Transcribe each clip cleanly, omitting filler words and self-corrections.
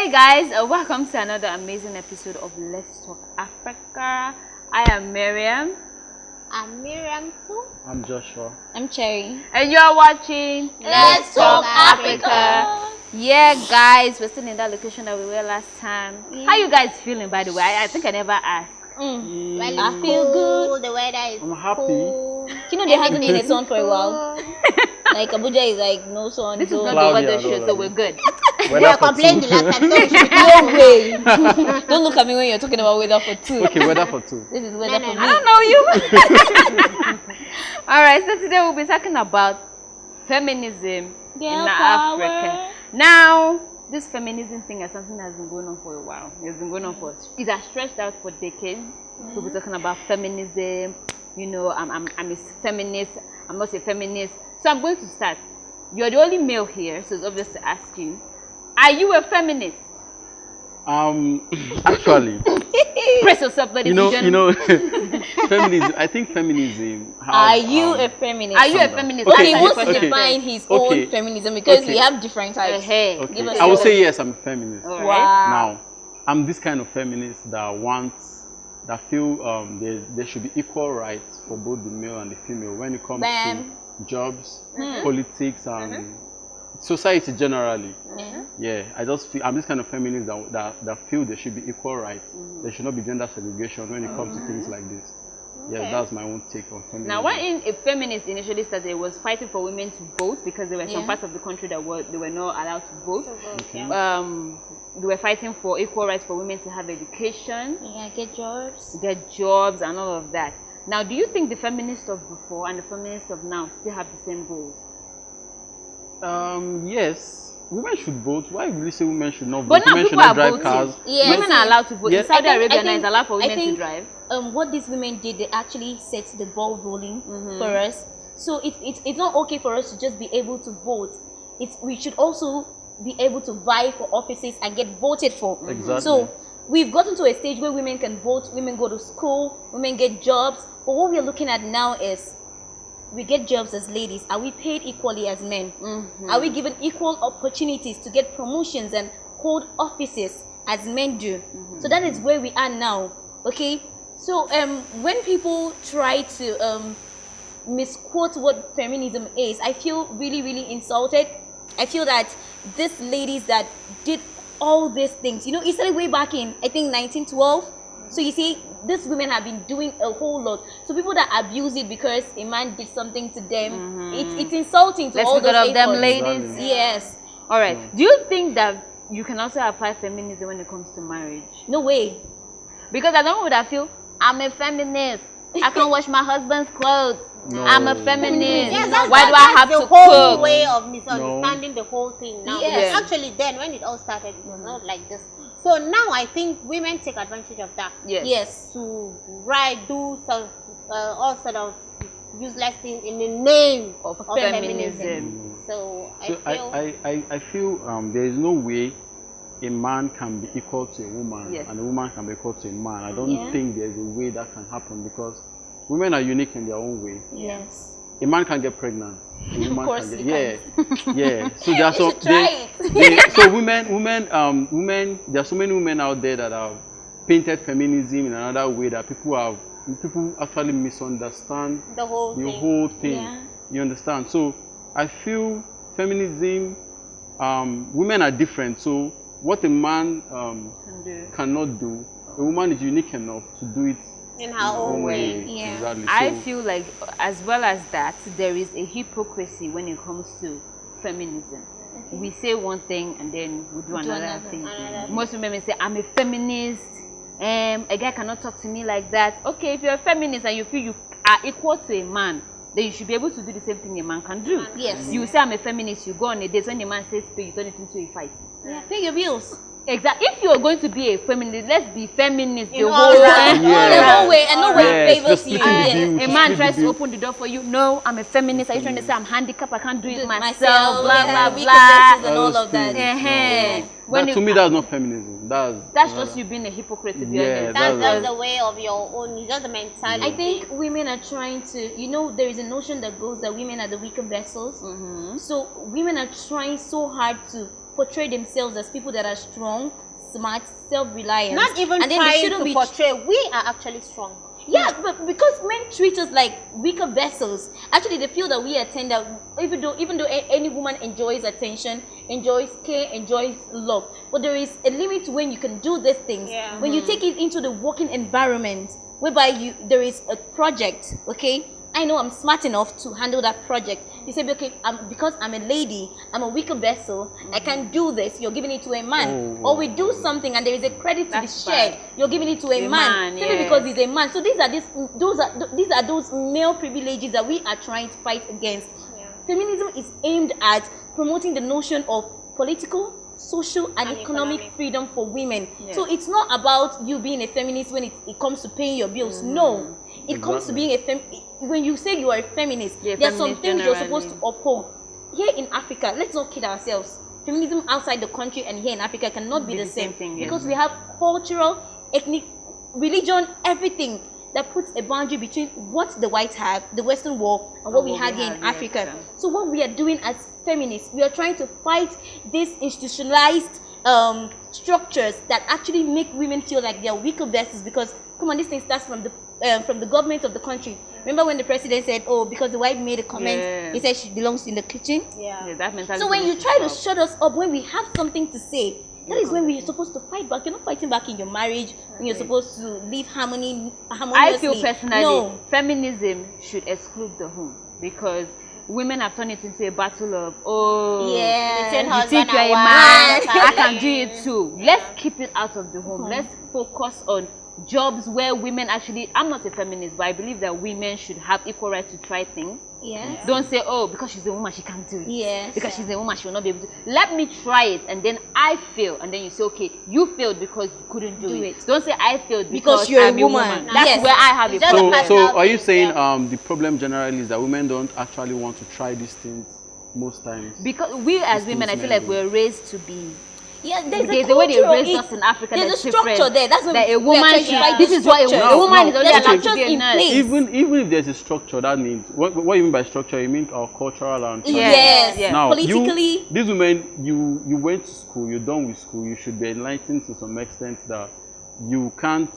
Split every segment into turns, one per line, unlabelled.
Hey guys, welcome to another amazing episode of Let's Talk Africa. I am Miriam.
I'm Miriam too.
I'm Joshua.
I'm Cherry.
And you're watching
Let's Talk Africa.
Yeah guys, we're still in that location that we were last time.
Yeah.
How you guys feeling, by the way? I think I never asked.
Well,
I
feel good. The weather is
I'm happy.
cool.
You know, there hasn't been a sun for a while. Like Abuja is like no sun.
This is not
Cloudy
over the
and
show,
all
so
of
we're
it.
good.
We complained the last time. So we should be
No way. Don't look at me when you're talking about weather for two.
Okay, weather for two.
This is weather for me.
I don't know you. Alright, so today we'll be talking about feminism in Africa. Now, this feminism thing is something that has been going on for a while. It's been going on for, it has stretched out for decades. We'll be talking about feminism. You know, I'm a feminist. I'm not a feminist. So I'm going to start. You're the only male here, so it's obvious to ask you. Are you a feminist?
Actually,
Press yourself, ladies
you
and
know,
gentlemen.
feminism. I think feminism.
Are
Has,
you a feminist?
Are you a feminist?
Okay, he
That's
wants
the
to
question.
define his
Okay.
own feminism because
Okay.
we have different types.
Hey.
Give
Okay,
us
I will
your-
say yes. I'm a feminist.
All right.
Wow.
Now, I'm this kind of feminist that feel there should be equal rights for both the male and the female when it comes
Bam.
to jobs, politics, and society generally.
Yeah.
Yeah, I'm this kind of feminist that feel there should be equal rights. There should not be gender segregation when it comes to things like this. Yeah, that's my own take on feminism.
Now, when a feminist initially started, it was fighting for women to vote because there were some
Yeah.
parts of the country that they were not allowed to vote.
Okay.
They were fighting for equal rights for women to have education,
Yeah, get jobs.
get jobs, and all of that. Now, do you think the feminists of before and the feminists of now still have the same goals?
Yes, women should vote. Why would you say women should not vote?
But now
Women should
people
not
are
drive
voting.
cars.
Yeah.
Women are allowed to vote.
Yeah.
In Saudi
I think-
Arabia,
I
now it's
think-
allowed for
I
women to
think-
drive.
What these women did, they actually set the ball rolling for us. So it's not okay for us to just be able to vote. We should also be able to vie for offices and get voted for.
Exactly.
So we've gotten to a stage where women can vote, women go to school, women get jobs. But what we're looking at now is we get jobs as ladies. Are we paid equally as men? Are we given equal opportunities to get promotions and hold offices as men do? So that is where we are now. Okay. So when people try to misquote what feminism is, I feel really, really insulted. I feel that these ladies that did all these things, you know, it started way back in, I think, 1912. So you see, these women have been doing a whole lot. So people that abuse it because a man did something to them, it's insulting to
Let's
all
be good
those
of them,
efforts.
ladies.
Exactly.
Yes.
All right. Do you think that you can also apply feminism when it comes to marriage?
No way.
Because I don't know what I feel. I'm a feminist. I can wash my husband's clothes.
No.
I'm a feminist.
Yes,
Why do I have
the
to
whole
cook?
way of misunderstanding the whole thing now.
Yes.
Because actually, then when it all started, it was not like this. So now I think women take advantage of that
Yes.
to do some all sort of useless things in the name
Of
feminism.
feminism.
So
So I feel there is no way a man can be equal to a woman
Yes.
and a woman can be equal to a man. I don't
Yeah.
think there's a way that can happen because women are unique in their own way.
Yes.
A man can get pregnant. A woman
course
can
he
get, yeah. So there are
You should try it.
so women. There are so many women out there that have painted feminism in another way that people actually misunderstand
the whole
the
thing.
whole thing.
Yeah.
You understand? So I feel feminism. Women are different. So what a man cannot do, a woman is unique enough to do it
In her own way.
Yeah.
Exactly.
I
So,
feel like, as well as that, there is a hypocrisy when it comes to feminism. We say one thing and then we do another thing. Most women may say, I'm a feminist. A guy cannot talk to me like that. Okay, if you're a feminist and you feel you are equal to a man, then you should be able to do the same thing a man can do.
Yes.
You say I'm a feminist, you go on a date. When the man says pay, you turn it into a fight.
Yeah. Pay your bills.
Exactly. If you're going to be a feminist, let's be feminist the
In
whole
all round.
way.
Yeah.
The whole way, and no way
Yes,
favors
just
you.
splitting the
Yes.
bill.
A man
Split
tries
the
to
bill.
open the door for you. No, I'm a feminist. Are you trying to say I'm handicapped? I can't do it
Do it
myself. Blah
yeah,
blah
weak
blah.
connections and all of that.
Uh-huh. When
to
you-
me, that's not feminism.
That's just you being a hypocrite, to be
Yeah,
honest.
That's
That's
just the way of your own. It's just the mentality.
I think women are trying to, you know, there is a notion that goes that women are the weaker vessels. So women are trying so hard to portray themselves as people that are strong, smart, self-reliant.
Not even
and then
trying
they shouldn't
to
be
portray. We are actually strong.
Yeah, but because men treat us like weaker vessels, actually they feel that we are tender, even though any woman enjoys attention, enjoys care, enjoys love. But there is a limit to when you can do these things.
Yeah.
When you take it into the working environment, whereby there is a project, okay? I know I'm smart enough to handle that project. You say, okay, because I'm a lady, I'm a weaker vessel, I can't do this. You're giving it to a man. Or we do something and there is a credit to be shared. You're giving it to a man simply because he's a man. So these are those male privileges that we are trying to fight against. Yeah. Feminism is aimed at promoting the notion of political, social and economic freedom for women. Yeah. So it's not about you being a feminist when it comes to paying your bills. No, it comes to being when you say you are a feminist, there are some things you're supposed to uphold. Here in Africa, let's not kid ourselves. Feminism outside the country and here in Africa cannot be the same thing, because we have cultural, ethnic, religion, everything that puts a boundary between what the whites have, the Western world, and what we have here in Africa. So what we are doing as feminists, we are trying to fight these institutionalized structures that actually make women feel like they are weaker vessels. Because come on, this thing starts from the government of the country. Remember when the president said, "Oh, because the wife made a comment, he said she belongs in the kitchen." Yeah, that mentality. So when you try to shut us up when we have something to say, that is when we're supposed to fight back. You're not fighting back in your marriage when you're supposed to live harmoniously.
I feel personally, feminism should exclude the home, because women have turned it into a battle of, you think you're a man, I can do it too. Let's keep it out of the home. Let's focus on jobs where women actually, I'm not a feminist, but I believe that women should have equal right to try things. Yes. Don't say, oh, because she's a woman, she can't do it. Yes. Because she's a woman, she will not be able to. Let me try it, and then I fail. And then you say, okay, you failed because you couldn't do it. Don't say I failed because you're a woman. That's where I have a problem.
So are you saying the problem generally is that women don't actually want to try these things most times?
Because we as women, I feel like we're raised to be.
Yeah, there's
the way they raised us in Africa.
There's a structure there. That's what
a woman. This is what a woman is only allowed to be a nurse.
Even if there's a structure, that means what you mean by structure? You mean our cultural and
yes.
Now,
politically,
these women, you went to school. You're done with school. You should be enlightened to some extent that you can't.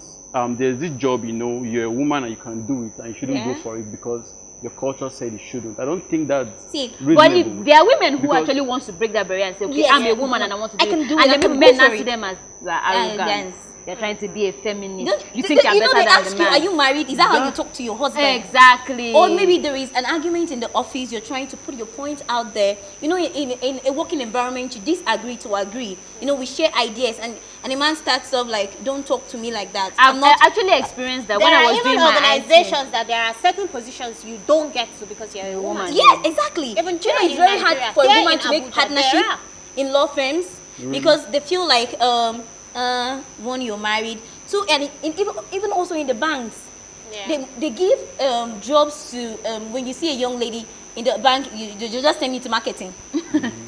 There's this job, you're a woman and you can do it, and you shouldn't go for it because your culture said you shouldn't. I don't think that's reasonable.
But there are women who actually want to break that barrier and say, okay, I'm a woman and I want to do it. And the men now see them as arrogant. They're trying to be a feminist. You think you're better than the man.
Are you married? Is that how you talk to your husband?
Exactly.
Or maybe there is an argument in the office. You're trying to put your point out there. In a working environment, you disagree to agree. We share ideas, and a man starts off like, "Don't talk to me like that."
I actually experienced that when I was doing my
organizations that there are certain positions you don't get to because you're a woman.
Yeah, exactly. Even it's very hard for a woman to make partnership in law firms because they feel like when you're married. So and even also in the banks, they give jobs to when you see a young lady in the bank, they just send you to marketing.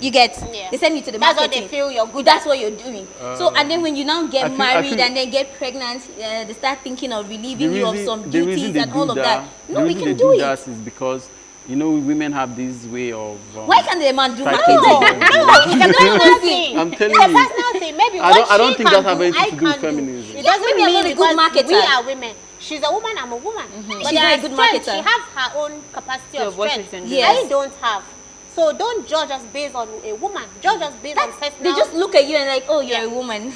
You get they send you to the marketing.
That's what they feel you're good.
That's what you're doing. So and then when you now get married and then get pregnant, they start thinking of relieving you of some duties and all of that. No, we can do it.
That is because women have this way of.
Why can't the man do
marketing?
No, it's a personal thing.
I'm telling you.
It's a personal thing. Maybe
I don't think that has anything to do with feminism.
It doesn't mean because we are women. She's a woman, I'm a woman. But
she's a good marketer.
She has her own capacity of strength. I don't have. So don't judge us based on a woman. Judge us based on personal.
They just look at you and like, oh, you're a woman.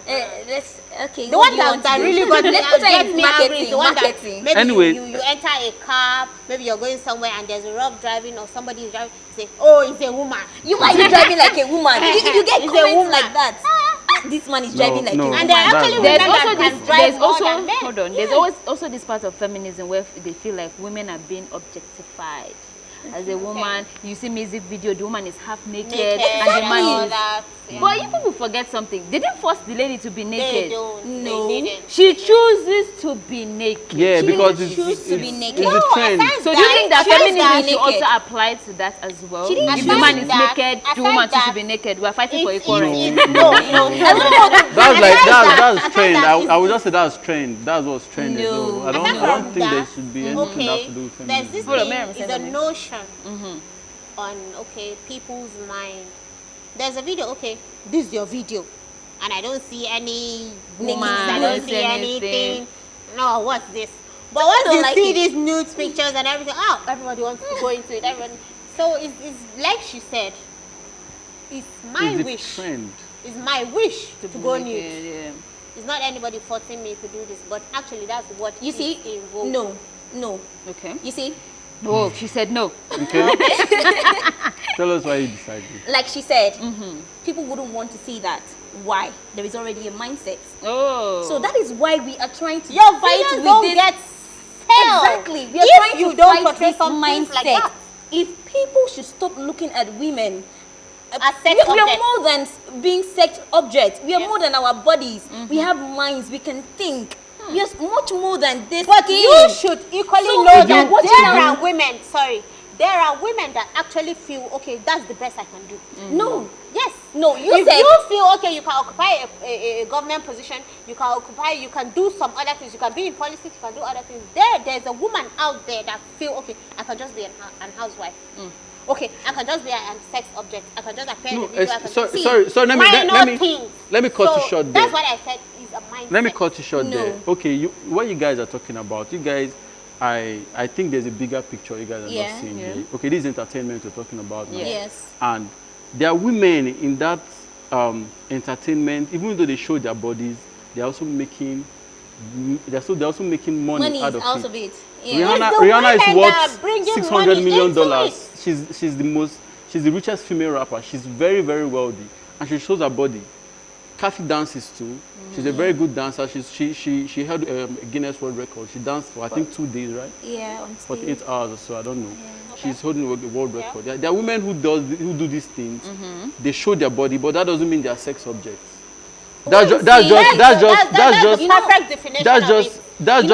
Okay.
The one that really got me angry is the one that maybe you enter a car, maybe you're going somewhere and there's a rough driving or somebody is driving, say, oh, it's a woman.
Why are you driving like a woman? You get comments like that. This man is driving like a woman.
And there's
also this part of feminism where they feel like women are being objectified. As a woman, you see music video, the woman is half naked and the man is... But you people forget something. They didn't force the lady to be naked.
They don't.
No. They didn't. She chooses to be naked.
Yeah, because
it's a
trend.
So do you think that feminism should also apply to that as well? If the man is naked, the woman should be naked. We're fighting for equality.
No.
That's trend. I would just say that's trend. That's what's trending. No. I don't think there should be anything that to do with feminism.
There's this thing, is a notion on people's mind there's a video, okay, this is your video, and I don't see any woman,
Woman,
I don't see anything. No, what's this? But once you see these nude pictures and everything, oh, everybody wants to go into it. Everyone. So it's like she said, it's my wish.
Trend.
It's my wish to go nude.
Yeah.
It's not anybody forcing me to do this, but actually that's what
You see?
involved.
No.
Okay.
You see?
Oh, she said no.
Okay. Tell us why you decided.
Like she said, people wouldn't want to see that. Why? There is already a mindset.
Oh.
So that is why we are trying to
Your
fight
videos
with
don't
this.
get sell.
Exactly. We are
If
trying
you
to
don't
fight
portray
this
some things
mindset.
like that.
If people should stop looking at women,
As sex
we are
objects.
more than being sex objects. We are
Yes.
more than our bodies. We have minds. We can think. We are much more than this.
But
skin.
you should equally
So
know
if you're
that
watching
there
now-
are women, there are women that actually feel, okay, that's the best I can do.
No.
Yes.
No, you
If
said-
you feel, okay, you can occupy a government position, you can do some other things, you can be in politics, you can do other things. There's a woman out there that feel, okay, I can just be an housewife. Okay, I can just be a sex object. I can just appear in the video. I can just
Sorry, let me cut you short there.
That's what I said is a mindset.
Let me cut you short
No.
there. Okay, what you guys are talking about, you guys, I think there's a bigger picture you guys are not seeing here. Okay, this is entertainment we're talking about now.
Yes.
And there are women in that entertainment, even though they show their bodies, they're also making money out of it.
Yeah.
Rihanna is
women that
worth
are bringing
$600
money
million.
into
She's the richest female rapper. She's very, very wealthy, and she shows her body. Kathy dances too. She's a very good dancer. She held a Guinness World Record. She danced for I think 2 days, right?
Yeah, on stage.
48 hours or so. I don't know. She's holding a world record. There are women who do these things. They show their body, but that doesn't mean they are sex objects. That's just
the perfect definition
that's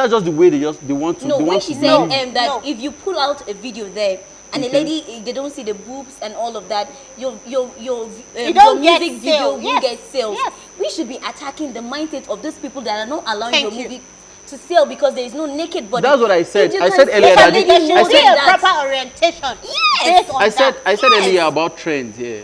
just the way they want to.
No,
they
when
want
she
to
said
behave.
that if you pull out a video there and the lady, they don't see the boobs and all of that, your
don't get
music video
sales.
will get sales.
Yes.
We should be attacking the mindset of those people that are not allowing
Thank
your
you.
movie to sell because there is no naked body.
That's what I said.
If you
I
can
said
see
earlier
a
that
lady
there should
wearing
be a
that-
proper orientation.
Yes.
I said earlier about trends here.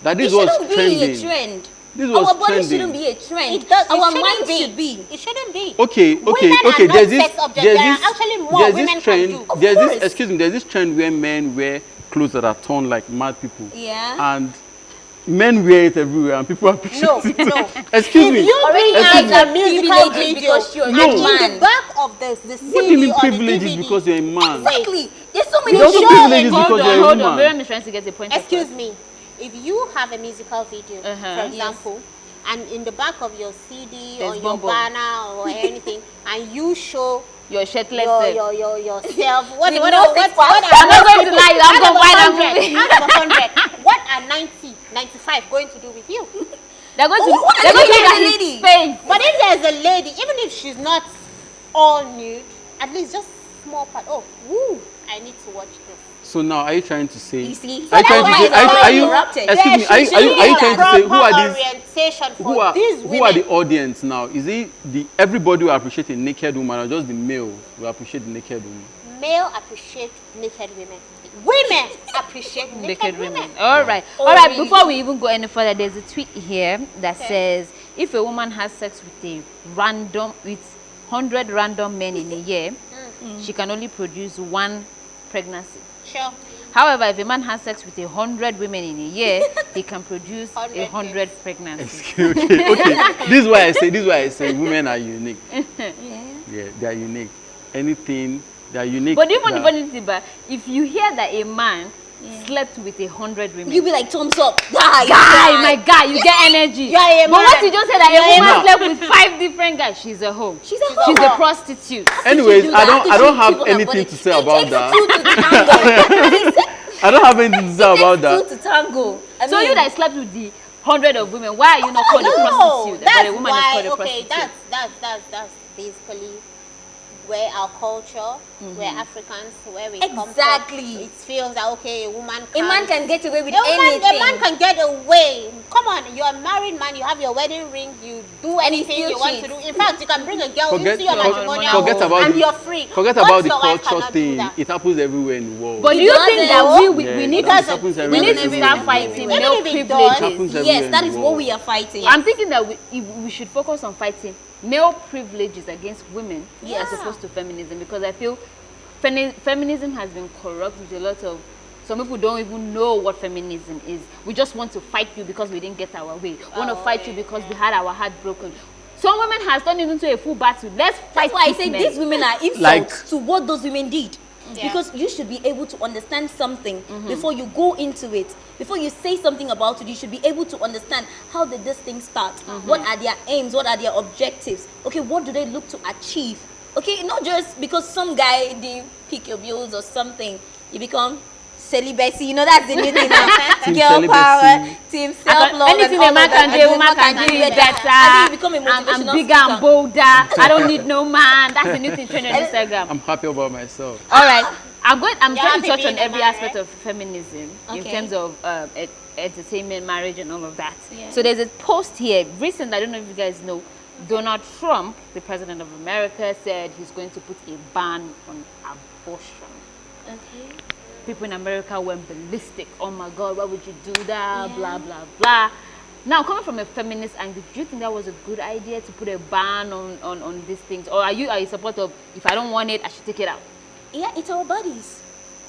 That this
It
was
shouldn't be
trending.
a trend.
This was
Our body
trending.
shouldn't be a trend.
It
Our
shouldn't
mind
be.
should be.
It shouldn't be.
Okay.
Women are not
There's this.
sex objects.
There's
There are
this.
actually more
There's
women
this
can
trend.
do.
Of
There's
course.
this. Excuse me. There's this trend where men wear clothes that are torn like mad people.
Yeah.
And men wear it everywhere, and people appreciate
No,
it.
no.
Excuse me.
If you bring
Already
out
have
a musical
privileges
video
because you're
and
a
in
man.
the back of the CD
What do you mean
or the
privileges
DVD,
because you're a man?
Exactly. There's so many
There's also
show
privileges
it.
because you're a
Hold
woman.
on. Miriam is trying to get a point.
excuse me, if you have a musical video, for example, and in the back of your CD
There's
or your
bumble.
banner or anything, and you show
Your shirtless self.
yourself, what
With
are
no six pack.
I'm not going to lie. I'm going to buy that movie.
out of 100, what are 90, 95 going to do with you?
They're going to.
What are
They're going to
you
look
doing,
at
lady?
his face.
But if there's a lady, even if she's not all nude, at least just small part. Oh, woo! I need to watch this.
So now, are you trying to say?
You see?
Are you trying to say? Are you?
Interrupted.
Excuse me. Are you trying to say who are these?
Orientation for
Who are
these women?
who are the audience now? Is it the everybody will appreciate a naked woman, or just the male will appreciate the naked woman?
Male appreciate naked women. Women appreciate naked women.
All right.
Oh,
All right.
really?
Before we even go any further, there's a tweet here that says if a woman has sex with 100 random men in a year, she can only produce 1 pregnancy.
Sure.
However, if a man has sex with 100 women in a year, he can produce
100
100 pregnancies.
Okay. This is why I say women are unique. Yeah, they are unique. Anything, they are unique.
But even
that-
funny thing, but if you hear that a man slept with 100 women,
You be like thumbs up. Guy,
my guy, you get energy.
You are a
But
man.
what you just said that
You are
a
a
woman
man.
slept with 5 different guys, she's a hoe.
She's a
She's
hoe.
a prostitute.
Anyways,
do
I
that.
don't
She
have
keep on her
anything
body.
to say
It
about
takes
that.
two to tango.
I don't have anything to say about that.
Two to tango. I
So
mean,
you that slept with the 100 of women, why are you not called a
No,
prostitute? But
that's
a woman is
why.
called a
Okay,
prostitute.
that's basically where our culture, where Africans, where we come
Exactly.
from. It feels that okay, a woman
a man can get away with
a
anything.
man can get away Come on, you're a married man, you have your wedding ring, you do anything you want to do. In fact, you can bring a girl into your matrimonial home and you're free.
Forget about the culture thing. It happens everywhere in the world.
But do you think that we need to start fighting male privileges?
Yes, that is what we are fighting.
I'm thinking that we should focus on fighting male privileges against women as opposed to feminism, because I feel feminism has been corrupt with a lot of. Some people don't even know what feminism is. We just want to fight you because we didn't get our way. We want to fight you because we had our heart broken. Some women has turned it into a full battle. Let's fight.
That's why I say these women are insults to what those women did. Yeah. Because you should be able to understand something before you go into it. Before you say something about it, you should be able to understand how did this thing start? What are their aims? What are their objectives? Okay, what do they look to achieve? Okay, not just because some guy didn't pick your bills or something, you become celibacy. You know, that's the new thing now. Girl power, team self-love.
Anything a man can do, a woman can do it better. I'm bigger and bolder. I don't need no man. That's the new thing trending on Instagram.
I'm happy about myself.
All right. I'm trying to touch on every aspect of feminism in terms of entertainment, marriage, and all of that. Yeah. So there's a post here recent. I don't know if you guys know. Donald Trump, the president of America, said he's going to put a ban on abortion.
Okay.
People in America went ballistic. Oh my God, why would you do that? Yeah. Blah, blah, blah. Now, coming from a feminist angle, do you think that was a good idea to put a ban on these things? Or are you support of, if I don't want it, I should take it out?
Yeah, it's our bodies.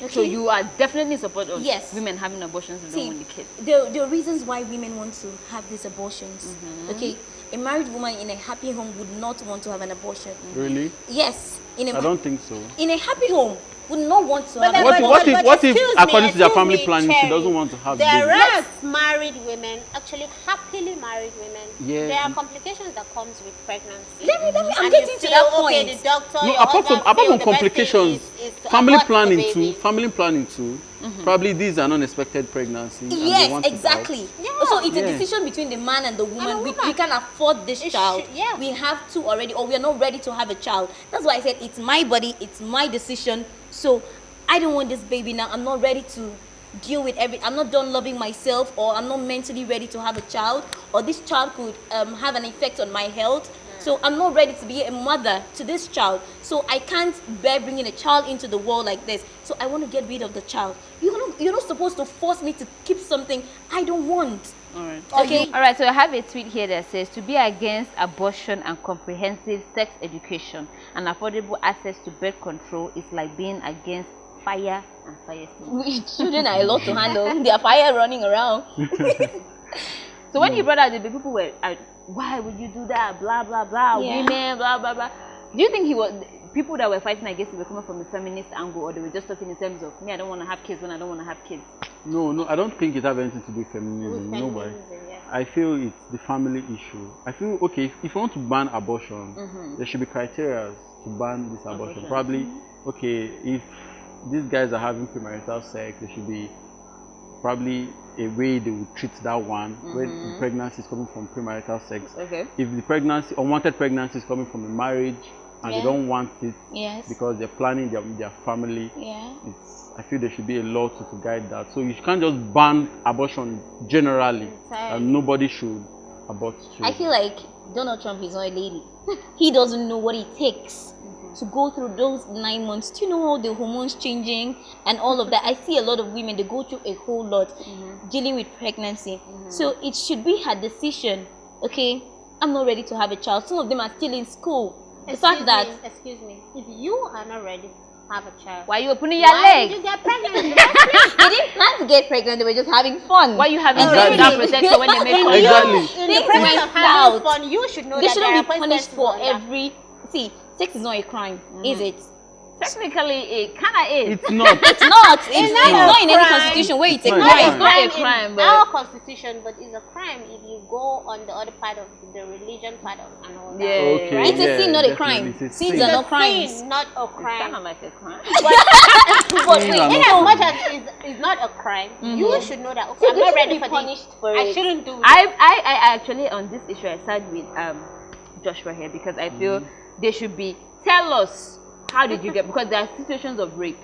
Okay.
So you are definitely in support of women having abortions and don't want the kids?
There are reasons why women want to have these abortions. Okay, a married woman in a happy home would not want to have an abortion.
Really?
Yes.
I don't think so.
In a happy home, would not want to have an
abortion. What if according to their family planning, she doesn't want to have babies?
There are married women, actually happily married women. Yeah. There are complications that comes with pregnancy.
I'm getting to that point.
Okay, the doctor.
No, apart from complications, family planning too. Probably these are unexpected pregnancies.
Yes, exactly. Yeah. So it's a decision between the man and the woman. We can afford this child. We have to already, or we are not ready to have a child. That's why I said it's my body, it's my decision. So I don't want this baby now. I'm not ready to deal with I'm not done loving myself, or I'm not mentally ready to have a child, or this child could have an effect on my health. So I'm not ready to be a mother to this child. So I can't bear bringing a child into the world like this. So I want to get rid of the child. You're not supposed to force me to keep something I don't want.
All right. Okay. All right. So I have a tweet here that says, to be against abortion and comprehensive sex education and affordable access to birth control is like being against fire and fire extinguishers.
Children are a lot to handle. There are fire running around.
So when he brought out the people were, why would you do that? Blah blah blah. Women, blah blah blah. Do you think people that were fighting against it were coming from a feminist angle, or they were just talking in terms of me? I don't want to have kids when I don't want to have kids.
No, I don't think it has anything to do with feminism. Nobody. I feel it's the family issue. I feel okay if you want to ban abortion, there should be criteria to ban this abortion. Probably if these guys are having premarital sex, there should be probably a way they would treat that one where the pregnancy is coming from premarital sex. Okay. If the pregnancy, unwanted pregnancy, is coming from a marriage and they don't want it because they're planning their family, I feel there should be a law to guide that. So you can't just ban abortion generally, and nobody should abort children.
I feel like Donald Trump is not a lady. He doesn't know what it takes to go through those 9 months. Do you know all the hormones changing and all of that? I see a lot of women, they go through a whole lot dealing with pregnancy. So it should be her decision. Okay, I'm not ready to have a child. Some of them are still in school.
Excuse me, if you are not ready to have a child,
why are you opening your leg?
Did you get pregnant?
They didn't plan to get pregnant, they were just having fun.
Why are you having protection when they make
exactly.
In the process of having fun, you should know
they
that
shouldn't be punished for every. See, sex is not a crime, is it?
Technically, it kind of is.
It's not.
It's not. It's not in any constitution where it's a crime.
It's not a crime, but
our constitution, but it's a crime if you go on the other part of the religion part of and all that.
Okay,
it's a sin, not a crime. Sins are not crimes.
Sin, not a crime.
It's kind of like a crime.
But in as much as it's not a crime, you should know that. Okay, I'm not ready for
punished for it.
I shouldn't do it.
I actually on this issue I side with Joshua here because I feel they should tell us. How did you get? Because there are situations of rape.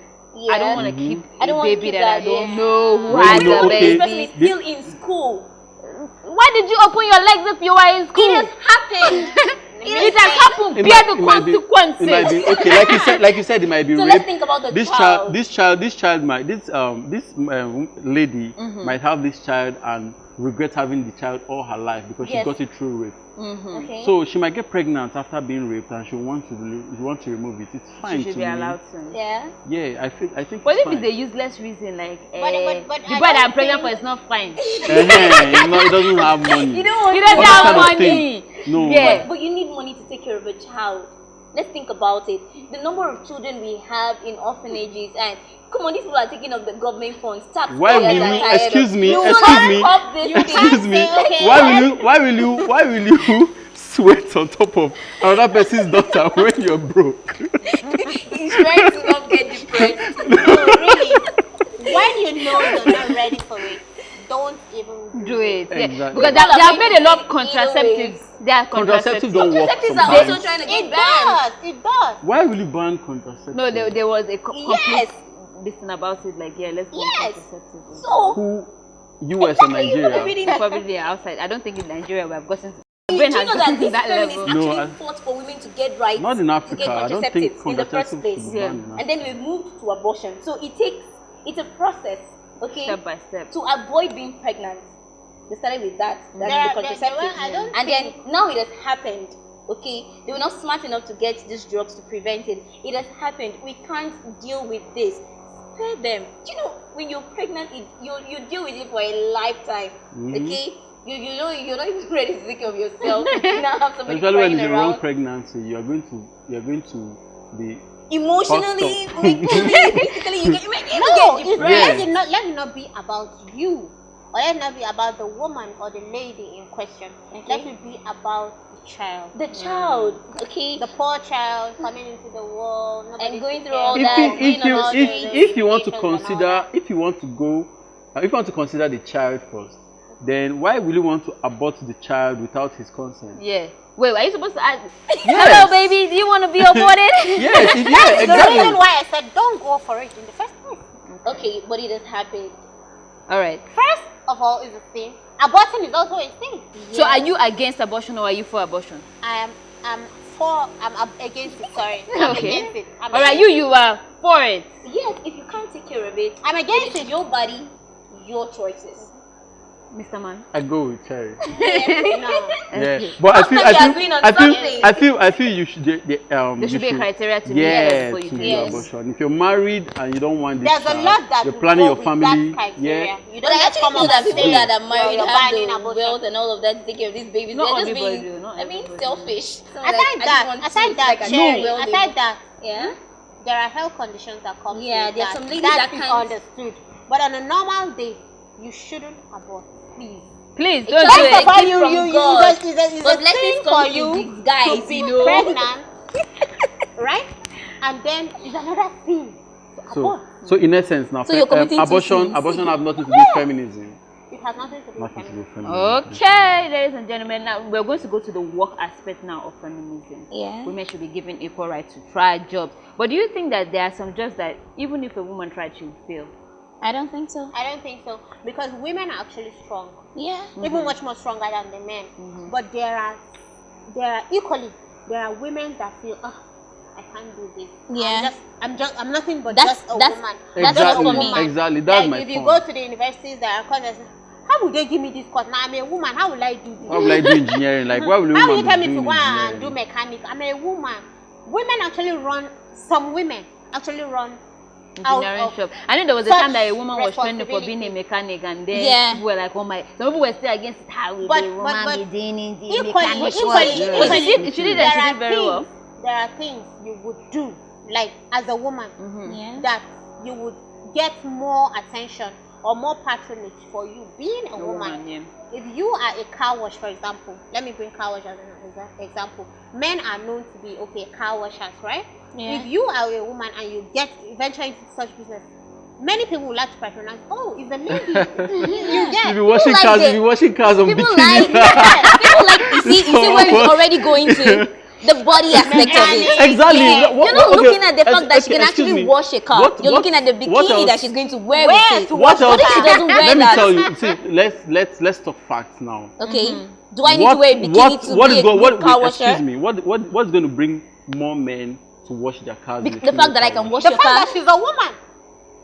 I don't want to keep a baby that I don't know who has a baby.
Especially still in school.
why did you open your legs if you were in school?
It has happened.
It has happened. Bear the consequences.
It might be okay, like you said, it might be
So
rape.
let's think about the child.
This child might lady might have this child and regret having the child all her life because she got it through rape.
Okay.
So she might get pregnant after being raped and she want to remove it. It's fine.
She should be allowed to.
Yeah.
Yeah, I think.
But
it's
if
fine.
it's a useless reason, like
But
the
I
boy that I'm
don't
pregnant for
think-
is not fine.
He doesn't have money.
You don't want
He
to
doesn't
All that
have
kind of
money.
thing. No.
Yeah.
But you need money to take care of a child. Let's think about it. The number of children we have in orphanages, and come on, these people are taking up the government funds.
Why will you? Excuse me. Excuse me. Why will you sweat on top of another person's daughter when you're broke?
He's trying to not get depressed.
No, really. When you know you're not ready for it, don't even
Do it. Yeah.
Exactly.
Because they have made a lot of contraceptives. They are
Contraceptives don't work
Contraceptives are
sometimes.
also trying to get
It
banned.
does. It does.
Why will you ban contraceptives?
No, there was a complete
Yes.
listen about it. Like, yeah, let's go
Yes.
contraceptives.
So,
Who? US and Nigeria.
reading
Probably outside. I don't think in Nigeria we have gotten.
Do
Brain
you
has
know
gotten
that these
to that
feminists
level.
No,
actually
I-
fought for women to get rights
Not in
to
Africa.
get
I don't think
contraceptives in the first
contraceptives
place?
should be banned in
And then we moved to abortion. So it's a process, okay?
Step by step.
To avoid being pregnant. They started with that. That's the contraceptives.
I don't
And then now it has happened. Okay, they were not smart enough to get these drugs to prevent it. It has happened. We can't deal with this. Spare them. Do you know when you're pregnant, you deal with it for a lifetime. Okay, you know you're not even ready to take care of yourself. You now have somebody
Especially when
crying
it's a wrong
around.
pregnancy, you're going to be
Emotionally,
Fucked up.
mentally, physically, you get
No,
depressed.
let it not be about you, or let it not be about the woman or the lady in question. Let it be about the child.
The child, okay,
The poor child coming into the world nobody
and going
took
through
care
all
of
if
that.
them.
you,
being
if you
on all
if you want to
medications and all
consider
that.
if you want to go if you want to consider the child first, then why will you want to abort the child without his consent?
Yeah. Wait, are you supposed to ask?
Yes.
Hello, baby. Do you want to be aborted?
Yes,
The reason
exactly.
why I said don't go for it in the first place.
Okay, but it has happened.
All right.
First of all, is a thing. Abortion is also a thing.
So, are you against abortion or are you for abortion?
I'm against it. Sorry, I'm
Okay.
against it. I'm
All right,
against
you are for it.
Yes, if you can't take care of it,
I'm against
it's
it.
your body, your choices.
Mr. Man.
I go with Cherry.
No.
Yeah, but I feel
After we agreeing on something.
I feel you should
There should be a criteria to meet
yeah,
before
to
you
do
do
Yes.
abortion. If you're married and you don't want this
There's a
child,
lot that
you're
will
planning
go
your
with
family.
that criteria.
Yeah,
You
But
don't
I
just
actually
come
feel
up
that
and
people
say
that are married
you're
have
banning
the
abortion.
wealth and all of that to take care of these babies.
Not
They're just
everybody
being,
do, not
I mean,
everybody
selfish. So
Aside
like, I just
that,
want to
aside
feel
that,
like I
Cherry,
know well they
aside
will.
that,
Yeah.
there are health conditions that come
Yeah,
with
there are
that.
some ladies
that
that
is
can't-
understood. But on a normal day, you shouldn't abort. Please.
Please,
A
don't
child
do
is a
it.
First of all,
gift from
you
God.
just it's
But
a
blessings
thing
come
for
in
you
disguise,
to be
you know.
pregnant, right? And then it's another thing to abort.
so in essence now,
So you're committing two
abortion
sins.
have nothing to do with feminism.
It has nothing to do with
Nothing to do
feminism.
with feminism.
Okay, ladies and gentlemen, now we're going to go to the work aspect now of feminism.
Yeah.
Women should be given equal right to try jobs. But do you think that there are some jobs that even if a woman tried, she would fail?
I don't think so.
I don't think so because women are actually strong,
Yeah.
even much more stronger than the men. But there are equally there are women that feel I can't do this.
Yeah.
I'm nothing but
That's-
just a
that's-
woman.
that's
Just
what
a
for me.
woman.
Exactly, that's
like
my
if you
point.
go to the universities that are courses, how would they give me this course? Now I'm a woman. How will I do this?
Why will I do engineering? Like, why will a
How will
woman
you tell
be
me to
doing
go and
engineering?
do mechanic? I'm a woman. Women actually run. Some women actually run out
Engineering
of
shop. I know there was a
such
time that a woman was training for being a
responsibility.
mechanic, and then
Yeah.
people were like, "Oh my!" Some people were still against it. How will
But-
the woman
but
be doing the
equally,
mechanic
equally,
work?
equally,
But she did
there
and she
are
did very well.
There are things you would do, like as a woman,
Yeah.
that you would get more attention or more patronage for you being a woman.
Yeah.
If you are a car wash, for example, let me bring car wash as an example. Men are known to be car washers, right?
Yeah.
If you are a woman and you get venture into such business, many people would like to patronize. Oh, it's a lady. you get.
You'll be washing
like
cars.
it.
You'll be washing cars on
People
bikinis.
like, people like, you see where it's already going to. the body aspect of it.
Exactly.
Yeah. You're not looking at the fact that she can
excuse
actually
me.
wash a car. You're looking at the bikini that she's going to wear with it.
to
What else?
What if she doesn't wear
Let me
that?
tell you. See, let's talk facts now.
Okay. Do I need to wear a bikini to be a good car washer?
Excuse me. What's going to bring more men to wash their cars?
The fact that I can wash
The
your
fact
car
that she's a woman.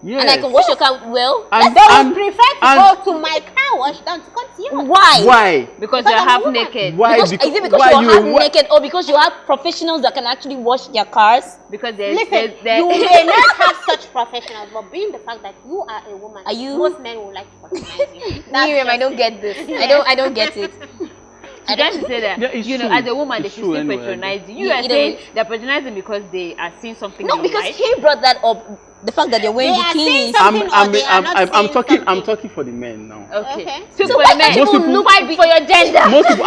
Yes.
and I can wash your car well.
And,
They would
and,
prefer to
and-
go to my car wash than to come to yours.
Why?
Why?
Because
Because
you're
I'm a
half
woman.
naked.
Why?
Because, is it because
why
you're
you-
half
why-
naked or because you have professionals that can actually wash their cars?
Because there's,
Listen,
there's
you may not have such professionals, but being the fact that you are a woman,
Are you-
most men will like to patronize you. That's
Miriam, I
just
don't
it.
get this. I don't get it.
I trying to say that,
Yeah, it's
you know,
true.
as a woman, they
It's
should
true
still
anyway.
patronize you. You
Yeah,
are
either
saying
way.
they're patronizing because they are seeing something
No,
they
because
like.
he brought that up. The fact that they're wearing
They are saying
bikinis.
something or they are not saying
I'm
something.
talking for the men now.
Okay.
Okay.
Speak
So
for
why
the men.
can't people
Most
look
Fight for your gender.
Most people,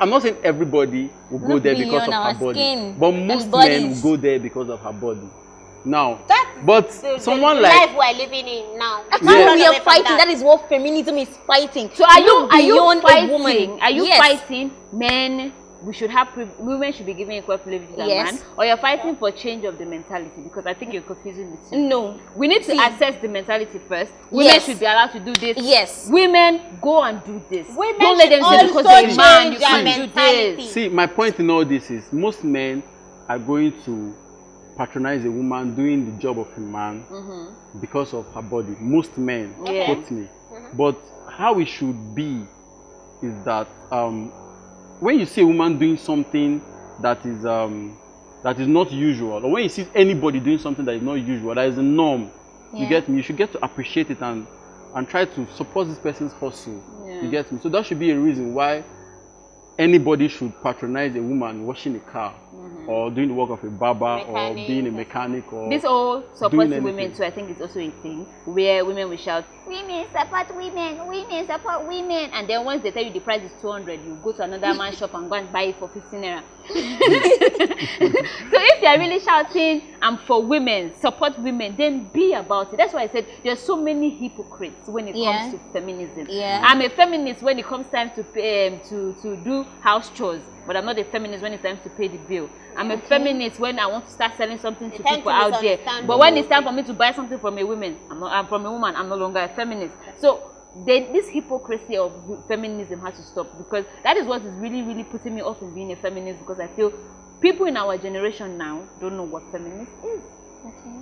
I'm not saying everybody will go
Look
there because of
beyond
her
our
body,
skin
but
and
most men
bodies.
will go there because of her body. Now,
That's
but
the
someone
life
like
we're living in now.
That's
Yeah.
what we
Run
are
away from
fighting. That is what feminism is fighting.
So are you
Look
are you
beyond
fighting?
a woman?
Are you
Yes.
fighting men? We should have women should be given equal privileges as
Yes.
man, or you're fighting for change of the mentality, because I think you're confusing the two.
No.
We need to
See.
assess the mentality first. Women
Yes.
should be allowed to do this.
Yes.
Women, go and do this.
Women
Don't let them
should
say because
also
you're a man, you
change their
can't do
mentality.
this.
see, my point in all this is most men are going to patronize a woman doing the job of a man because of her body. Most men,
Yeah.
quote me. But how it should be is that when you see a woman doing something that is not usual, or when you see anybody doing something that is not usual, that is a norm, you
Yeah.
get me? You should get to appreciate it and try to support this person's hustle.
Yeah.
You get me? So that should be a reason why anybody should patronize a woman washing a car or doing the work of a barber or
Mechanic.
being a mechanic or
This all supporting
anything.
women too, I think, is also a thing where women will shout, women support women support women, and then once they tell you the price is 200, you go to another man's shop and go and buy it for 15 naira. So if you're really shouting, I'm for women, support women, then be about it. That's why I said there's so many hypocrites when it
Yeah.
comes to feminism.
Yeah.
I'm a feminist when it comes time to pay, to do house chores, but I'm not a feminist when it's time to pay the bill. I'm a feminist when I want to start selling something to
tend
people
to
out there.
misunderstand
But
the
when
whole
it's time for me to buy something from a woman, I'm from a woman, I'm no longer a feminist. So then this hypocrisy of feminism has to stop, because that is what is really, really putting me off in being a feminist, because I feel people in our generation now don't know what feminist is.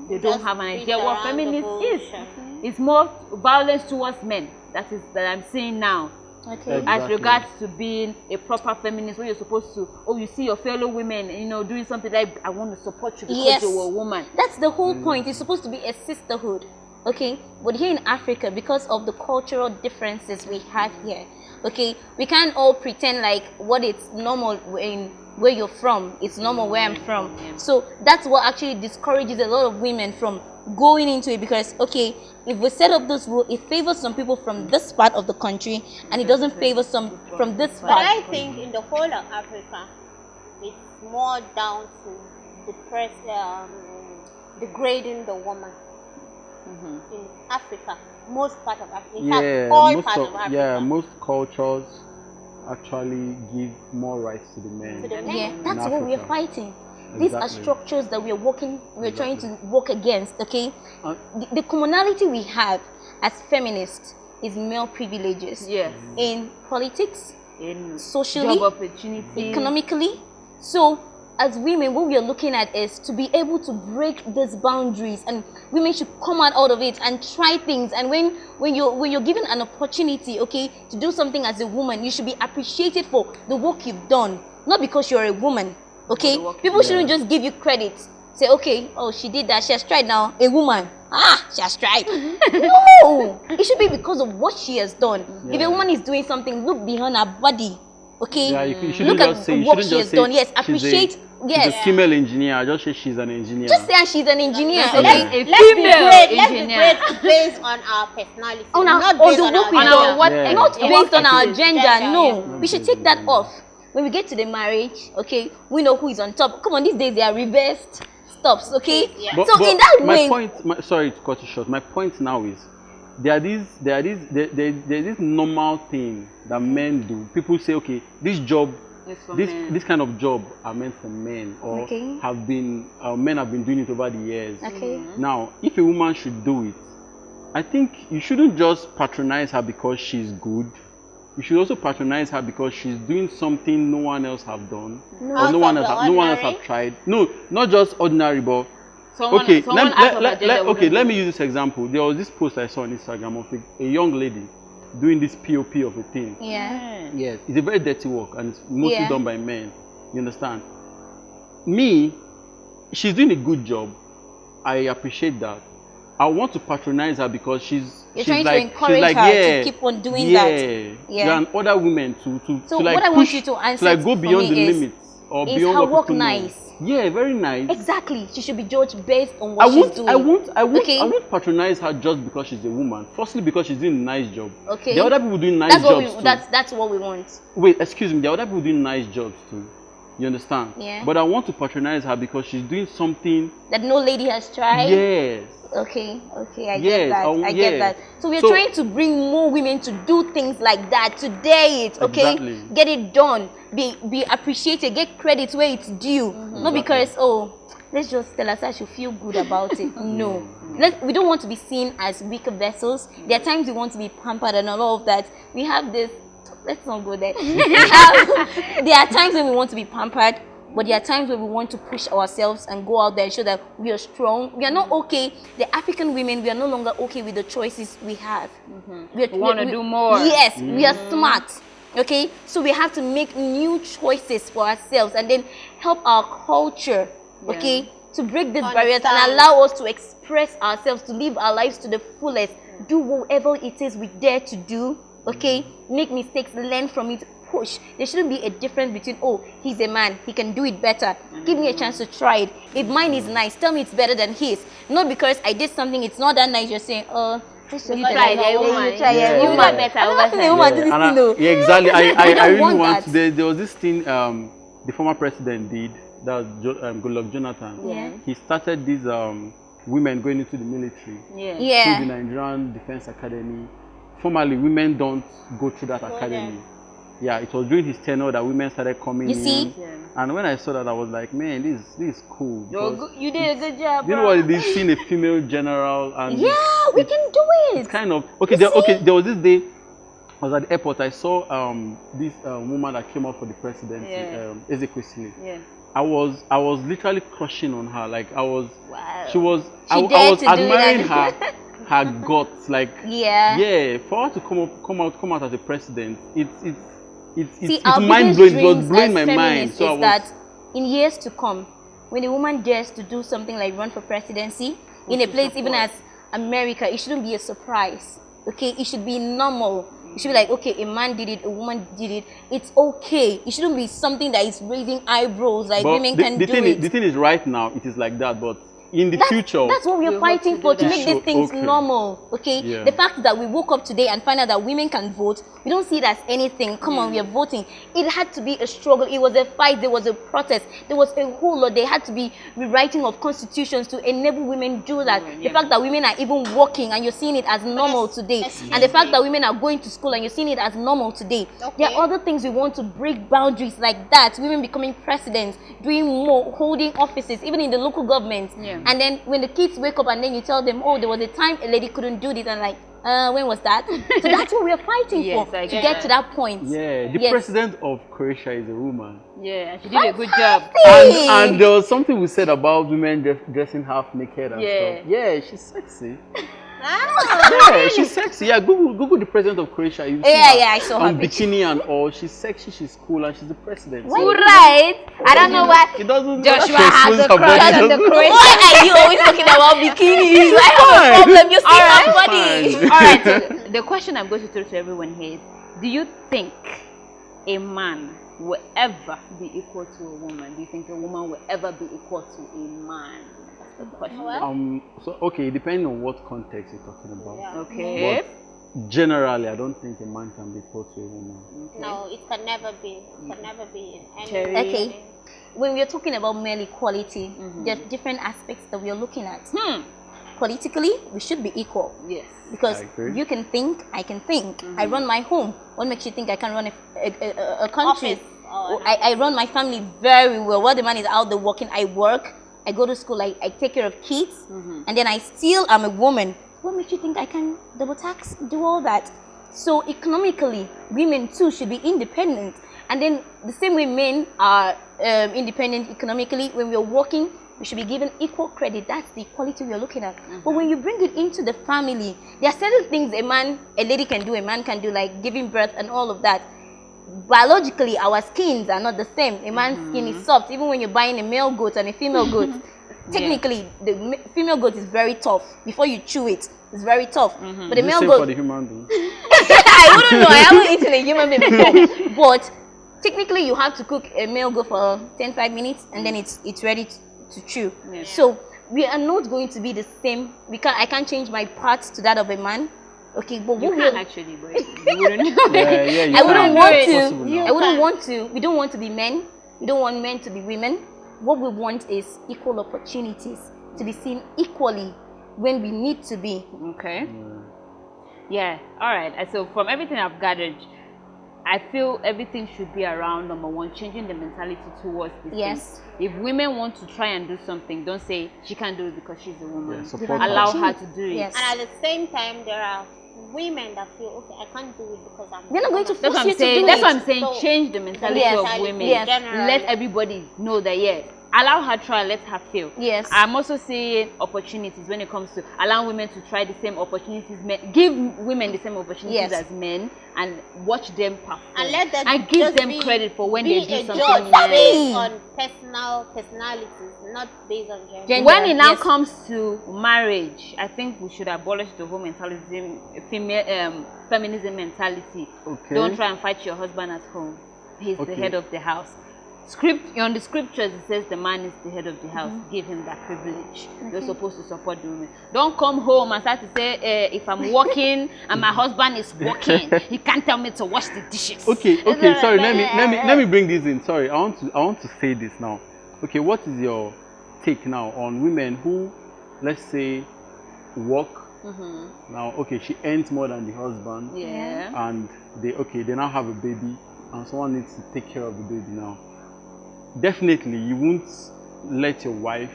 They don't
Just
have an
beat
idea what
around the
feminist
bush.
is. It's more violence towards men that I'm seeing now.
Okay.
Exactly.
As regards to being a proper feminist, where you're supposed to, you see your fellow women, doing something like, I want to support you because
Yes.
you're a woman.
That's the whole point. It's supposed to be a sisterhood. Okay? But here in Africa, because of the cultural differences we have here, okay, we can't all pretend like what it's normal in where you're from, it's normal where I'm from. So that's what actually discourages a lot of women from going into it, because okay, if we set up this rule, it favors some people from this part of the country and it doesn't favor some from this
But
part.
I think in the whole of Africa, it's more down to degrading the woman. In Africa, most part of Africa, in fact, all parts of Africa.
most cultures actually give more rights to the men.
To the men.
Yeah,
in
that's what we're
Africa.
fighting. These are
Exactly.
structures that we're trying to work against, okay?
Uh,
The commonality we have as feminists is male privileges.
Yes.
In politics,
In
socially,
job opportunity,
economically. So as women, what we are looking at is to be able to break these boundaries, and women should come out of it and try things. And when you're given an opportunity, okay, to do something as a woman, you should be appreciated for the work you've done, not because you're a woman. Okay, people shouldn't just give you credit. Say, okay, oh, she did that, she has tried now. A woman, she has tried. No, it should be because of what she has done. If
Yeah.
a woman is doing something, look behind her body. Okay,
Yeah, you shouldn't
look
just
at
say. You
what
shouldn't
she
just
has
say
done. Yes,
she's a-
appreciate. Yes,
She's a female engineer. Just say she's an engineer.
just say she's an engineer.
Yeah.
Okay,
A
Let's be
female
great. Let's be
engineer.
great based on our personality,
on our,
not
on
based
the
on
work
our
we
on
gender.
our what,
Yeah.
not
yeah.
based on our
Gender,
gender. No,
yeah.
we should take that off. When we get to the marriage, okay, we know who is on top. Come on, these days they are reversed stops. Okay,
Yeah.
But,
so
but
in that
my
way,
point, sorry to cut you short. My point now is there's this normal thing that men do. People say, okay, this job this kind of job are meant for men, or have been men have been doing it over the years. Now, if a woman should do it, I think you shouldn't just patronize her because she's good. You should also patronize her because she's doing something no one else have done, or no one else have tried. No, not just ordinary, but let me use this example. There was this post I saw on Instagram of a young lady doing this POP of a thing. Yes, it's a very dirty work, and it's mostly done by men. You understand? She's doing a good job. I appreciate that. I want to patronize her because
You're trying to encourage her to keep on doing that.
Yeah, and other women to
so
like
what I
push,
want you to answer
to like go beyond the limits or beyond
her
what
work
people
nice?
know. Yeah, very nice.
Exactly. She should be judged based on what she's doing.
I won't patronize her just because she's a woman. Firstly, because she's doing a nice job.
Okay.
There are other people doing nice jobs too.
That's what we want.
Wait, excuse me. There are other people doing nice jobs too. You understand?
Yeah.
But I want to patronize her because she's doing something
that no lady has tried.
Yes.
Okay, I get that. I get that. So we're trying to bring more women to do things like that, to dare it, okay? Exactly. Get it done, be appreciated, get credit where it's due. Not because, let's just tell us I should feel good about it. No. We don't want to be seen as weaker vessels. There are times we want to be pampered and all of that. We have this, let's not go there. There are times when we want to be pampered. But there are times where we want to push ourselves and go out there and show that we are strong. We are not okay. The African women, we are no longer okay with the choices we have.
We want to do more.
Yes, we are smart. Okay? So we have to make new choices for ourselves and then help our culture, okay, to break these barriers and allow us to express ourselves, to live our lives to the fullest. Do whatever it is we dare to do, okay? Make mistakes, learn from it. Push. There shouldn't be a difference between, he's a man, he can do it better. Give me a chance to try it. If mine is nice, tell me it's better than his. Not because I did something, it's not that nice, you're saying, let's just try it. You might better.
Yeah, exactly. I really want to. There was this thing the former president did, that was Goodluck Jonathan.
Yeah.
He started these women going into the military.
Yeah.
Through the Nigerian Defense Academy. Formerly, women don't go through that academy. Yeah, it was during his tenure that women started coming in.
You see?
And when I saw that, I was like, man, this is cool.
You did a good job,
You know what it is, seeing a female general. And
we can do it.
It's kind of, there was this day, I was at the airport, I saw this woman that came up for the presidency, Ezekwesili.
Yeah.
I was literally crushing on her. Like, I was
admiring
her guts, like for her to come out as a president, it's mind blowing. It was blowing my mind. So
that in years to come, when a woman dares to do something like run for presidency in a place even as America, it shouldn't be a surprise. Okay, it should be normal. It should be like, okay, a man did it, a woman did it. It's okay. It shouldn't be something that is raising eyebrows. Like, women can do it.
The thing is, right now it is like that, but in the future,
that's what we're fighting for, to make these things normal. Okay, the fact that we woke up today and find out that women can vote, we don't see it as anything. Come on, we are voting. It had to be a struggle. It was a fight. There was a protest. There was a whole lot. There had to be rewriting of constitutions to enable women do that. The fact that women are even working and you're seeing it as normal today, and the fact that women are going to school and you're seeing it as normal today. There are other things we want to break boundaries like that. Women becoming presidents, doing more, holding offices, even in the local government. And then when the kids wake up and then you tell them, there was a time a lady couldn't do this, and like, when was that? So that's what we're fighting for, to get to that point.
Yeah, the president of Croatia is a woman.
Yeah, and she did a good job.
And there was something we said about women dressing half naked and stuff. Yeah, she's sexy. Yeah, she's sexy. Yeah, Google the president of Croatia.
I saw her
on bikini and all. She's sexy, she's cool, and she's the president.
So right? I don't know why Joshua has a crush on the Croatian. Why are you always talking about bikinis? I have a problem. You see my body.
All right. So the question I'm going to throw to everyone here is: do you think a man will ever be equal to a woman? Do you think a woman will ever be equal to a man?
Question. Depending on what context you're talking about.
Okay.
But generally, I don't think a man can be equal to a woman.
No, it can never be. It can never be in any
way. Okay. When we are talking about male equality, there are different aspects that we are looking at. Politically, we should be equal.
Yes.
Because you can think, I can think. I run my home. What makes you think I can run a country? I run my family very well. While the man is out there working, I work. I go to school. I take care of kids, and then I still am a woman. What makes you think I can double tax, do all that? So economically, women too should be independent. And then the same way men are independent economically, when we're working, we should be given equal credit. That's the equality we're looking at. But when you bring it into the family, there are certain things a lady can do, a man can do, like giving birth and all of that. Biologically, our skins are not the same. A man's skin is soft. Even when you're buying a male goat and a female goat, technically, the female goat is very tough. Before you chew it, it's very tough. But the male goat...
for the human being?
I wouldn't know. I haven't eaten a human being before. But technically, you have to cook a male goat for 10-5 minutes, and then it's ready to chew. So we are not going to be the same. I can't change my parts to that of a man. Okay, but
you can actually, but you wouldn't.
I wouldn't want to. I wouldn't want to. We don't want to be men. We don't want men to be women. What we want is equal opportunities, to be seen equally when we need to be.
Okay. Yeah. All right. So from everything I've gathered, I feel everything should be around, number one, changing the mentality towards this thing. If women want to try and do something, don't say she can't do it because she's a woman. Allow her to do it.
And at the same time, there are women that feel, okay, I can't do it because I'm...
We're not going to force you to do it.
That's what I'm saying. So, change the mentality of women. Let everybody know that, allow her try, let her fail. I'm also seeing opportunities when it comes to allowing women to try the same opportunities. Give women the same opportunities as men, and watch them perform.
And let them
give them credit for when they do something
based on personalities, not based on gender.
When it now comes to marriage, I think we should abolish the whole mentality, feminism mentality. Don't try and fight your husband at home. He's the head of the house. On the scriptures, it says the man is the head of the house. Give him that privilege. You're supposed to support the women. Don't come home and start to say, if I'm working and my husband is working, he can't tell me to wash the dishes.
Okay. Sorry, let me bring this in. Sorry, I want to say this now. Okay, what is your take now on women who, let's say, work now? Okay, she earns more than the husband. And they now have a baby, and someone needs to take care of the baby now. Definitely, you won't let your wife.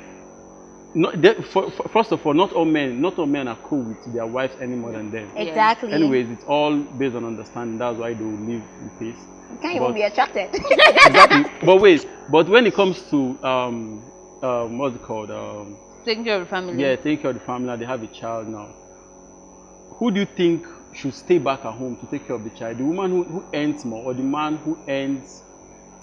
First of all, not all men are cool with their wives any more than them.
Exactly.
Anyways, it's all based on understanding. That's why they will live in peace.
You can't even be attracted.
Exactly. But when it comes to what's it called?
Taking care of the family.
Yeah, taking care of the family. They have a child now. Who do you think should stay back at home to take care of the child? The woman who earns more, or the man who earns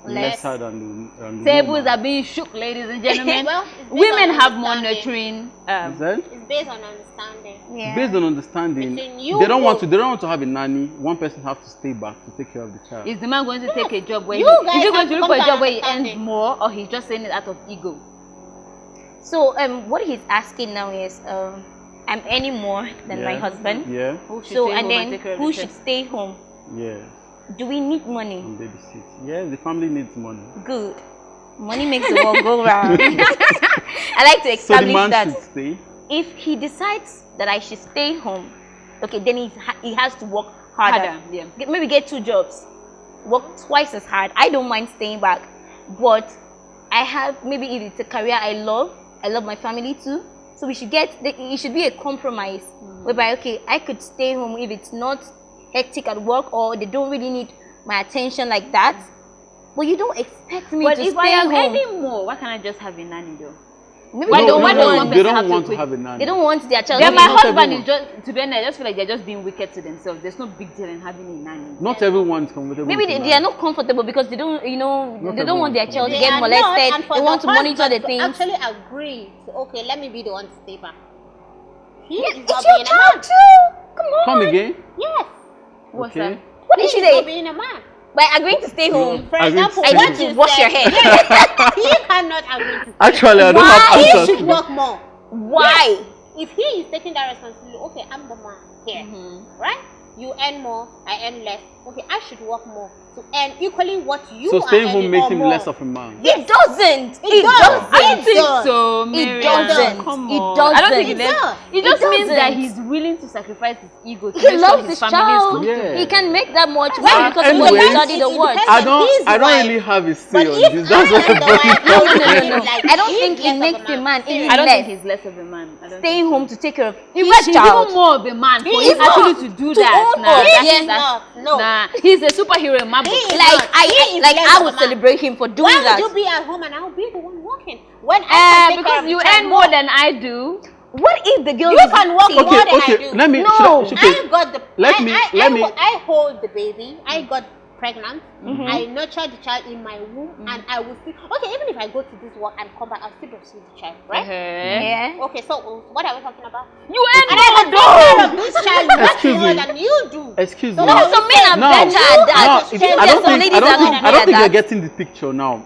lesser than the
tables
woman?
are being shook, ladies and gentlemen. Women have more nurturing.
It's based on understanding.
Based on understanding. They don't want to have a nanny. One person has to stay back to take care of the child.
Is the man going to take a job where is he going to look for a job where he earns more, or he's just saying it out of ego?
So what he's asking now is, I'm earning more than my husband. Who should stay home? Do we need money?
Babysit. Yes, the family needs money.
Good. Money makes the world go round. I like to establish that.
Should stay?
If he decides that I should stay home, okay, then he has to work harder. Maybe get 2 jobs. Work twice as hard. I don't mind staying back. But maybe if it's a career I love my family too. So it should be a compromise. Whereby, okay, I could stay home if it's not hectic at work, or they don't really need my attention like that. But you don't expect me to stay home. But if I am
earning more, why can't I just have a nanny though?
They don't want to have a nanny.
They don't want their child.
Then my husband is just, to be honest, I just feel like they're just being wicked to themselves. There's no big deal in having a nanny.
Not everyone is comfortable.
Maybe they are not comfortable because they don't, they don't want their child to get molested. They want to monitor the things.
Actually agree to, okay, let me be the one to stay back.
It's your child too. Come on.
Come again?
Yes.
What's that?
What did she say?
Being a man.
By agreeing to stay home.
For example,
I want to wash your hair.
He cannot agree to stay.
Actually, I don't have answers.
He should work more.
Why?
Yes. If he is taking that responsibility, okay, I'm the man here, right? you earn more, I earn less. Okay, I should work more to earn equally what you
So
are
staying
earning
home makes
or
him
more.
less of a man.
It doesn't.
It does.
I don't
It
think
does.
so,
It
Miriam.
doesn't.
Come
It
on. I don't think
doesn't.
it,
It does.
it just
It
means that
doesn't.
he's willing to sacrifice his ego to
He
make sure
loves
his
his
family is
child.
comfortable.
Yeah.
He can make that much
Well,
money because
anyway,
he studied the
it
word.
depends
I
on
don't
his wife.
really have a say
But
on
if
this. That's
I
what
am the wife,
No,
I
no,
would
no, no,
feel
no.
like
I don't
he's
think it
less of
makes a man any
I don't
less
think he's less of a man. I don't
staying
think
home to take care of
In
his
fact, he's
child.
even more of a man for
He
him
is
actually
not.
to do
To
that.
own
Nah,
us.
that's,
Yes,
that's,
no.
nah, he's a superhero in my book.
He is
Like
not. He is less
I
of
would
a man.
celebrate him for doing
Why
that.
would you be at home and I'll be the one working? When I can take care
Because
of
you
the child
earn more than I do.
What if the girl
You can work more than I
Okay,
do.
let me.
No.
I got the.
Let me-
I hold the baby. I got pregnant. I nurtured the child in my womb, and I will still. Okay, even if I go to this work and come back, I'll still breastfeed the child, right?
Yeah.
Okay, so what are we talking about?
You earn
And I
more
can take care of this child much
Excuse
more
me.
than you do.
Excuse
So
me.
No, some men are
Now,
better at that.
now,
Yes,
I don't
some
think,
ladies
I don't
are
think,
not
I don't
good
think
at
you're
that.
getting the picture now.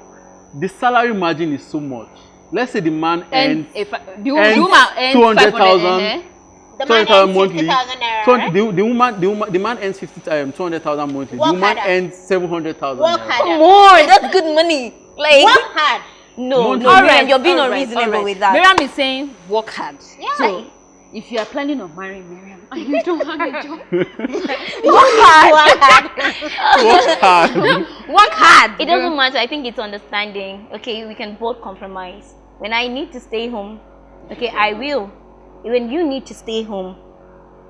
The salary margin is so much. Let's say the man
And
earns
if the
earns
woman earns
200,000.
The man
200,000
earns
monthly.
50,000 naira,
So
right?
the man earns 200,000 monthly.
Work
the woman
harder.
earns 700,000.
Work
naira.
harder.
Come on, that's good money. Like
Work hard.
no,
Monthly.
no, Miriam, you're being
all right,
unreasonable
all right.
with that.
Miriam is saying work hard.
Yeah.
So if you are planning on marrying Miriam and you don't have a job,
Work hard.
Work hard.
work hard.
It doesn't matter. I think it's understanding. Okay, we can both compromise. When I need to stay home, okay, I will. When you need to stay home,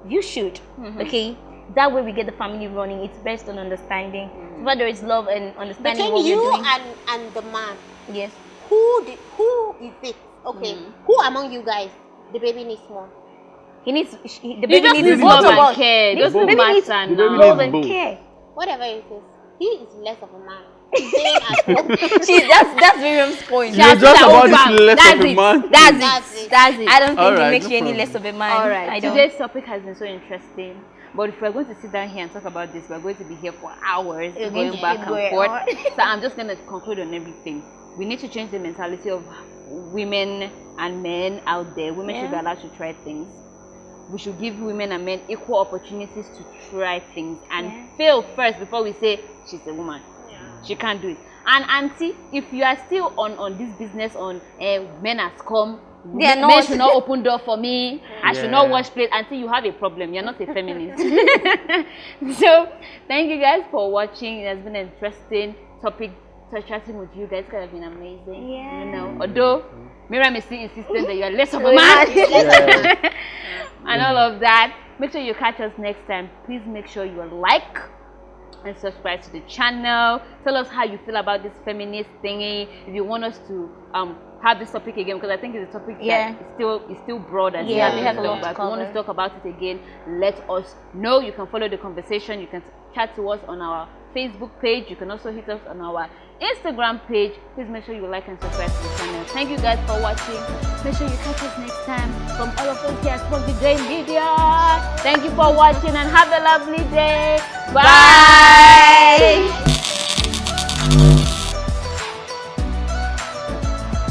you should. Okay, that way we get the family running. It's based on understanding. Whether there is love and understanding
Between
what
you
we're doing.
and the man,
Yes.
who is it? Okay, who among you guys the baby needs more?
He needs the
You
baby
just
needs
need
both
love
of
and
us.
care.
This
Doesn't
baby needs
matter
the baby
now.
love
needs
and
both.
care.
Whatever it is, he is less of a man. He's staying at home.
That's Miriam's point.
She has
just
her
about
own
this
bank.
less
That's
of a
it.
man.
That's
That's
it.
it.
That's it.
I don't think
All
it
right,
makes
no
you any
problem.
less of a man.
All right.
I don't.
Today's topic has been so interesting. But if we're going to sit down here and talk about this, we're going to be here for hours,
We're going
going
to
back
keep
and
going
forth.
on.
So I'm just going to conclude on everything. We need to change the mentality of women and men out there. Women should be allowed to try things. We should give women and men equal opportunities to try things and fail first before we say she's a woman. She can't do it. And auntie, if you are still on this business on men has come,
They are
men
not.
should not open door for me, I should not
Yeah.
wash plate, until you have a problem. You're not a feminist. So thank you guys for watching. It has been an interesting topic. Chatting with you guys could have been amazing.
Yeah.
You know, although Miriam is still insistent that you are less of a man
Yeah.
and all of that. Make sure you catch us next time. Please make sure you like and subscribe to the channel. Tell us how you feel about this feminist thingy. If you want us to have this topic again, because I think it's a topic that is still broad and
Yeah,
we
we
have
have a lot
to
to
If you want us to
cover.
talk about it again, let us know. You can follow the conversation. You can chat to us on our Facebook page. You can also hit us on our Instagram page. Please make sure you like and subscribe to the channel. Thank you guys for watching. Make sure you catch us next time from all of us here at Smoke the Day Media. Thank you for watching and have a lovely day. Bye.